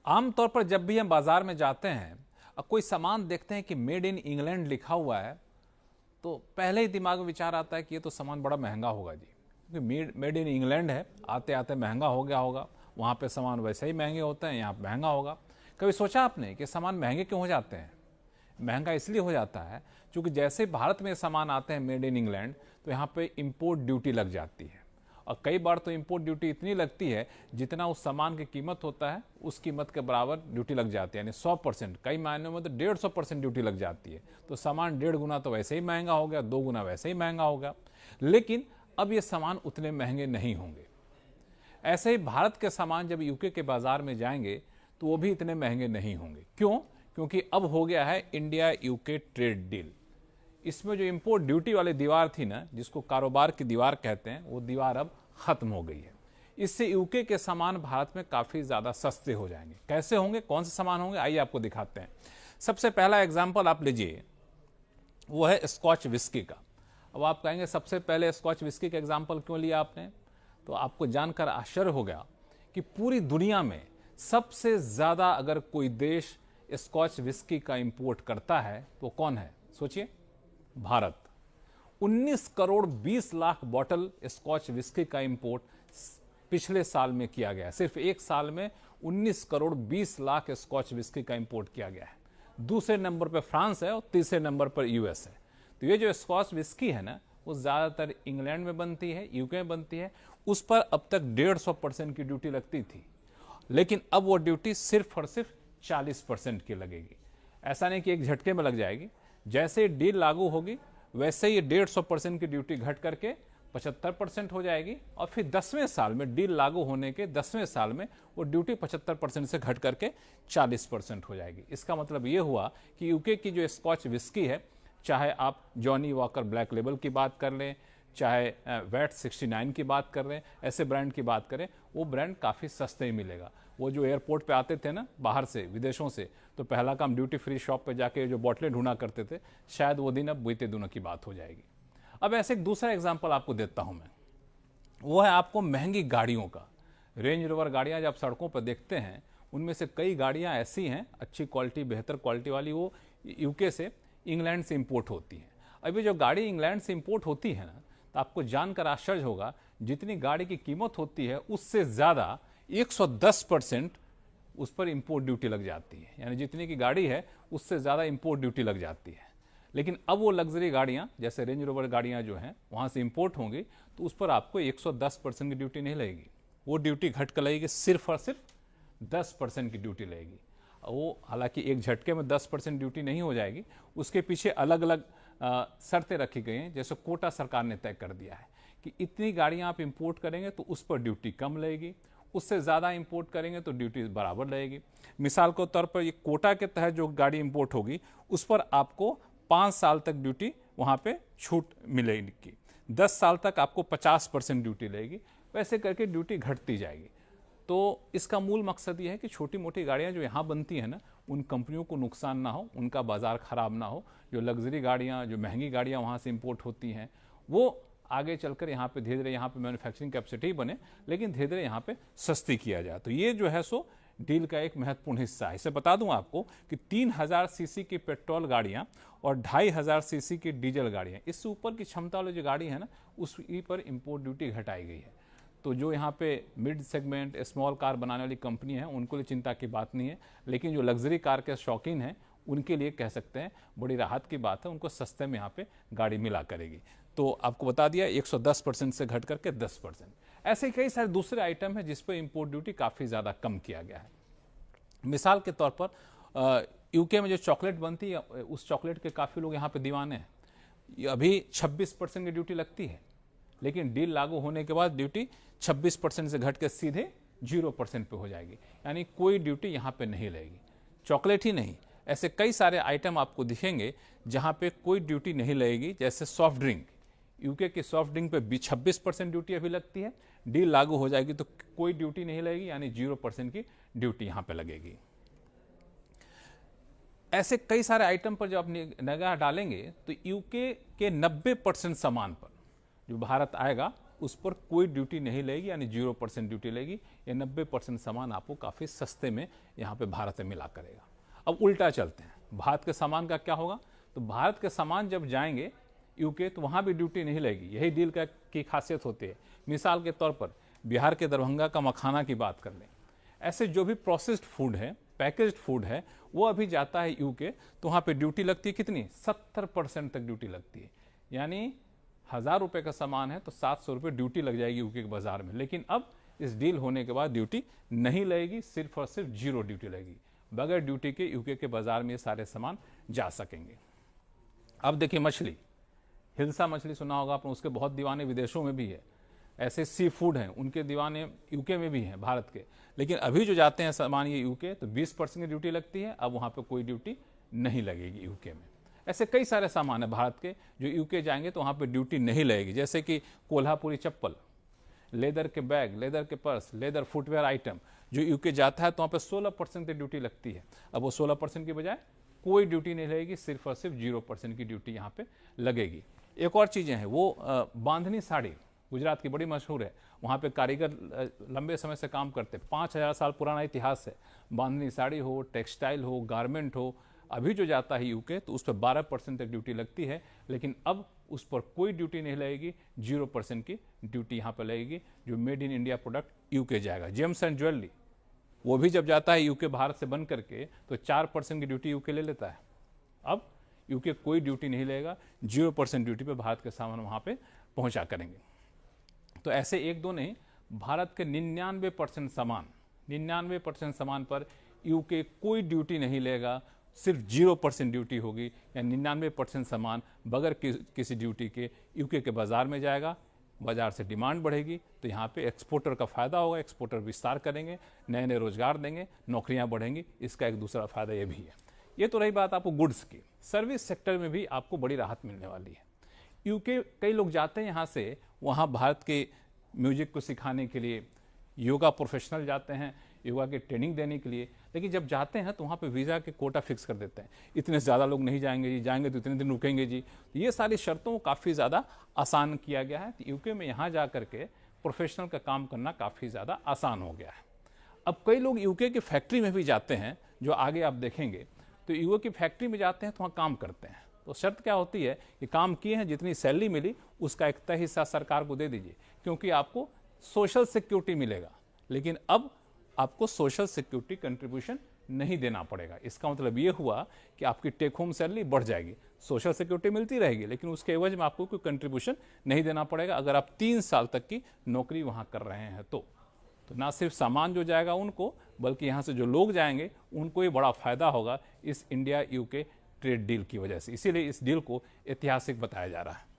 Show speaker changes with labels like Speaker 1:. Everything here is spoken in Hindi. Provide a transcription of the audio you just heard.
Speaker 1: आमतौर पर जब भी हम बाजार में जाते हैं और कोई सामान देखते हैं कि मेड इन इंग्लैंड लिखा हुआ है, तो पहले ही दिमाग में विचार आता है कि ये तो सामान बड़ा महंगा होगा जी, क्योंकि मेड इन इंग्लैंड है, आते आते महंगा हो गया होगा। वहाँ पे सामान वैसे ही महंगे होते हैं, यहाँ महंगा होगा। कभी सोचा आपने कि सामान महंगे क्यों हो जाते हैं? महंगा इसलिए हो जाता है क्योंकि जैसे भारत में सामान आते हैं मेड इन इंग्लैंड, तो यहाँ पे इंपोर्ट ड्यूटी लग जाती है। और कई बार तो इंपोर्ट ड्यूटी इतनी लगती है जितना उस सामान की कीमत होता है उस कीमत के बराबर ड्यूटी लग जाती है, यानी 100%, कई मायनों में तो 150% ड्यूटी लग जाती है। तो सामान 1.5 गुना तो वैसे ही महंगा हो गया, 2 गुना वैसे ही महंगा हो गया। लेकिन अब ये सामान उतने महंगे नहीं होंगे। ऐसे ही भारत के सामान जब यूके के बाजार में जाएंगे तो वो भी इतने महंगे नहीं होंगे। क्यों? क्योंकि अब हो गया है इंडिया यूके ट्रेड डील। इसमें जो इंपोर्ट ड्यूटी वाली दीवार थी ना, जिसको कारोबार की दीवार कहते हैं, वो दीवार अब खत्म हो गई है। इससे यूके के सामान भारत में काफी ज्यादा सस्ते हो जाएंगे। कैसे होंगे, कौन से सामान होंगे, आइए आपको दिखाते हैं। सबसे पहला एग्जाम्पल आप लीजिए, वो है स्कॉच विस्की का। अब आप कहेंगे सबसे पहले स्कॉच विस्की का एग्जाम्पल क्यों लिया आपने? तो आपको जानकर आश्चर्य हो गया कि पूरी दुनिया में सबसे ज्यादा अगर कोई देश स्कॉच विस्की का इंपोर्ट करता है तो कौन है? सोचिए, भारत। 19 करोड़ 20 लाख बोतल स्कॉच विस्की का इंपोर्ट पिछले साल में किया गया है। सिर्फ एक साल में 19 करोड़ 20 लाख स्कॉच विस्की का इंपोर्ट किया गया है। दूसरे नंबर पर फ्रांस है और तीसरे नंबर पर यूएस है। तो ये जो स्कॉच विस्की है ना, वो ज्यादातर इंग्लैंड में बनती है, यूके में बनती है। उस पर अब तक 150% की ड्यूटी लगती थी, लेकिन अब वो ड्यूटी सिर्फ और सिर्फ 40% की लगेगी। ऐसा नहीं कि एक झटके में लग जाएगी। जैसे डील लागू होगी वैसे ही 150% की ड्यूटी घट करके 75% हो जाएगी, और फिर 10वें साल में, डील लागू होने के 10वें साल में, वो ड्यूटी 75% से घट करके 40% हो जाएगी। इसका मतलब ये हुआ कि यूके की जो स्कॉच विस्की है, चाहे आप जॉनी वॉकर ब्लैक लेबल की बात कर लें, चाहे वैट 69 की बात कर रहे हैं, ऐसे ब्रांड की बात करें, वो ब्रांड काफ़ी सस्ते ही मिलेगा। वो जो एयरपोर्ट पे आते थे ना बाहर से, विदेशों से, तो पहला काम ड्यूटी फ्री शॉप पे जाके जो बोतलें ढूंढा करते थे, शायद वो दिन अब बीते दिनों की बात हो जाएगी। अब ऐसे एक दूसरा एग्जाम्पल आपको देता हूं मैं, वो है आपको महंगी गाड़ियों का। रेंज रोवर गाड़ियां जब सड़कों पर देखते हैं, उनमें से कई गाड़ियां ऐसी हैं अच्छी क्वालिटी, बेहतर क्वालिटी वाली, वो यूके से, इंग्लैंड से इंपोर्ट होती हैं। अभी जो गाड़ी इंग्लैंड से इंपोर्ट होती है ना, तो आपको जानकर आश्चर्य होगा, जितनी गाड़ी की कीमत होती है उससे ज्यादा 110% उस पर इंपोर्ट ड्यूटी लग जाती है। यानी जितनी की गाड़ी है उससे ज्यादा इंपोर्ट ड्यूटी लग जाती है। लेकिन अब वो लग्जरी गाड़ियां, जैसे रेंज रोवर गाड़ियां जो हैं, वहां से इंपोर्ट होंगी तो उस पर आपको 110% की ड्यूटी नहीं लगेगी। वो ड्यूटी घट कर लगेगी, सिर्फ और सिर्फ 10% की ड्यूटी लगेगी। वो हालांकि एक झटके में 10% ड्यूटी नहीं हो जाएगी, उसके पीछे अलग अलग शर्तें रखी गई हैं। जैसे कोटा सरकार ने तय कर दिया है कि इतनी गाड़ियां आप इंपोर्ट करेंगे तो उस पर ड्यूटी कम लगेगी, उससे ज़्यादा इंपोर्ट करेंगे तो ड्यूटी बराबर लगेगी। मिसाल के तौर पर ये कोटा के तहत जो गाड़ी इंपोर्ट होगी उस पर आपको 5 साल तक ड्यूटी वहाँ पे छूट मिलेगी, 10 साल तक आपको 50% ड्यूटी लगेगी। वैसे करके ड्यूटी घटती जाएगी। तो इसका मूल मकसद ये है कि छोटी मोटी गाड़ियां जो यहाँ बनती हैं ना, उन कंपनियों को नुकसान ना हो, उनका बाजार खराब ना हो। जो लग्जरी गाड़ियां, जो महंगी गाड़ियां वहाँ से इंपोर्ट होती हैं, वो आगे चलकर यहाँ पे धीरे धीरे यहाँ पे मैन्युफैक्चरिंग कैपेसिटी बने, लेकिन धीरे धीरे यहाँ पे सस्ती किया जाए। तो ये जो है सो डील का एक महत्वपूर्ण हिस्सा है। इसे बता दूं आपको कि 3000 सीसी की पेट्रोल गाड़ियां और 2500 सीसी की डीजल गाड़ियां, इससे ऊपर की क्षमता वाली जो गाड़ी है ना, उसी पर इंपोर्ट ड्यूटी घटाई गई है। तो जो यहाँ पे मिड सेगमेंट स्मॉल कार बनाने वाली कंपनी है, उनको लिए चिंता की बात नहीं है। लेकिन जो लग्जरी कार के शौकीन हैं, उनके लिए कह सकते हैं बड़ी राहत की बात है, उनको सस्ते में यहाँ पे गाड़ी मिला करेगी। तो आपको बता दिया 110% से घट करके 10%। ऐसे कई सारे दूसरे आइटम है जिस पर इंपोर्ट ड्यूटी काफ़ी ज़्यादा कम किया गया है। मिसाल के तौर पर यूके में जो चॉकलेट बनती है, उस चॉकलेट के काफ़ी लोग यहाँ पे दीवाने हैं। अभी 26% की ड्यूटी लगती है, लेकिन डील लागू होने के बाद ड्यूटी 26% से घट के सीधे 0% पे हो जाएगी। यानी कोई ड्यूटी यहाँ पे नहीं लगेगी। चॉकलेट ही नहीं, ऐसे कई सारे आइटम आपको दिखेंगे जहाँ पे कोई ड्यूटी नहीं लगेगी। जैसे सॉफ्ट ड्रिंक, यूके की सॉफ्ट ड्रिंक पे 26% ड्यूटी अभी लगती है, डील लागू हो जाएगी तो कोई ड्यूटी नहीं लगेगी, यानी 0% की ड्यूटी यहाँ पे लगेगी। ऐसे कई सारे आइटम पर जब आप निगाह डालेंगे तो यूके के 90% सामान पर जो भारत आएगा उस पर कोई ड्यूटी नहीं लगेगी, यानी 0% ड्यूटी लगेगी। ये 90% सामान आपको काफ़ी सस्ते में यहाँ पे भारत में मिला करेगा। अब उल्टा चलते हैं, भारत के सामान का क्या होगा? तो भारत के सामान जब जाएंगे यूके तो वहाँ भी ड्यूटी नहीं लगेगी। यही डील की खासियत होती है। मिसाल के तौर पर बिहार के दरभंगा का मखाना की बात कर लें, ऐसे जो भी प्रोसेस्ड फूड है, पैकेज्ड फूड है, वो अभी जाता है यूके, तो वहाँ पे ड्यूटी लगती है कितनी? 70% तक ड्यूटी लगती है। यानी 1000 रुपये का सामान है तो 700 रुपये ड्यूटी लग जाएगी यूके के बाजार में। लेकिन अब इस डील होने के बाद ड्यूटी नहीं लगेगी, सिर्फ और सिर्फ 0 ड्यूटी लगेगी। बगैर ड्यूटी के यूके के बाजार में ये सारे सामान जा सकेंगे। अब देखिए मछली, हिल्सा मछली सुना होगा आपने, उसके बहुत दीवाने विदेशों में भी है। ऐसे सी फूड हैं, उनके दीवाने यूके में भी हैं भारत के। लेकिन अभी जो जाते हैं सामान ये यूके, तो 20% की ड्यूटी लगती है, अब वहाँ पे कोई ड्यूटी नहीं लगेगी यूके में। ऐसे कई सारे सामान है भारत के जो यूके जाएंगे तो वहाँ पे ड्यूटी नहीं लगेगी, जैसे कि कोल्हापुरी चप्पल, लेदर के बैग, लेदर के पर्स, लेदर फुटवेयर आइटम जो यूके जाता है तो वहाँ पे 16% की ड्यूटी लगती है। अब वो 16% की बजाय कोई ड्यूटी नहीं लगेगी, सिर्फ और सिर्फ 0% की ड्यूटी यहाँ पे लगेगी। एक और चीज़ें हैं, वो बांधनी साड़ी गुजरात की बड़ी मशहूर है। वहाँ पे कारीगर लंबे समय से काम करते, 5000 साल पुराना इतिहास है। बांधनी साड़ी हो, टेक्सटाइल हो, गारमेंट हो, अभी जो जाता है यूके तो उस पर 12% तक ड्यूटी लगती है। लेकिन अब उस पर कोई ड्यूटी नहीं लगेगी, 0% की ड्यूटी यहाँ पर लगेगी जो made in India product UK जाएगा। जेम्स एंड ज्वेलरी, वो भी जब जाता है यूके भारत से बन करके तो 4% की ड्यूटी यूके ले लेता है। अब यूके कोई ड्यूटी नहीं लेगा, 0% ड्यूटी पे भारत के सामान वहाँ पे पहुँचा करेंगे। तो ऐसे एक दो नहीं, भारत के 99% सामान पर यूके कोई ड्यूटी नहीं लेगा, सिर्फ 0% ड्यूटी होगी। या 99% सामान बगैर किसी ड्यूटी के यूके के बाजार में जाएगा। बाजार से डिमांड बढ़ेगी तो यहाँ पे एक्सपोर्टर का फायदा होगा, एक्सपोर्टर विस्तार करेंगे, नए नए रोजगार देंगे, नौकरियाँ बढ़ेंगी। इसका एक दूसरा फायदा ये भी है। ये तो रही बात आपको गुड्स की। सर्विस सेक्टर में भी आपको बड़ी राहत मिलने वाली है। यूके कई लोग जाते हैं यहाँ से, वहाँ भारत के म्यूजिक को सिखाने के लिए, योगा प्रोफेशनल जाते हैं योगा की ट्रेनिंग देने के लिए। लेकिन जब जाते हैं तो वहाँ पे वीज़ा के कोटा फिक्स कर देते हैं, इतने से ज़्यादा लोग नहीं जाएंगे जी, जाएंगे तो इतने दिन रुकेंगे जी। तो ये सारी शर्तों को काफ़ी ज़्यादा आसान किया गया है। तो यूके में यहाँ जा करके प्रोफेशनल का काम करना काफ़ी ज़्यादा आसान हो गया है। अब कई लोग यूके की फैक्ट्री में भी जाते हैं, जो आगे आप देखेंगे। तो यूके की फैक्ट्री में जाते हैं तो वहाँ काम करते हैं। तो शर्त क्या होती है कि काम किए हैं, जितनी सैलरी मिली उसका एक तय हिस्सा सरकार को दे दीजिए, क्योंकि आपको सोशल सिक्योरिटी मिलेगा। लेकिन अब आपको सोशल सिक्योरिटी कंट्रीब्यूशन नहीं देना पड़ेगा। इसका मतलब ये हुआ कि आपकी टेक होम सैलरी बढ़ जाएगी, सोशल सिक्योरिटी मिलती रहेगी, लेकिन उसके एवज में आपको कोई कंट्रीब्यूशन नहीं देना पड़ेगा अगर आप 3 साल तक की नौकरी वहाँ कर रहे हैं। तो ना सिर्फ सामान जो जाएगा उनको, बल्कि यहाँ से जो लोग जाएंगे उनको भी बड़ा फायदा होगा इस इंडिया यूके ट्रेड डील की वजह से। इसीलिए इस डील को ऐतिहासिक बताया जा रहा है।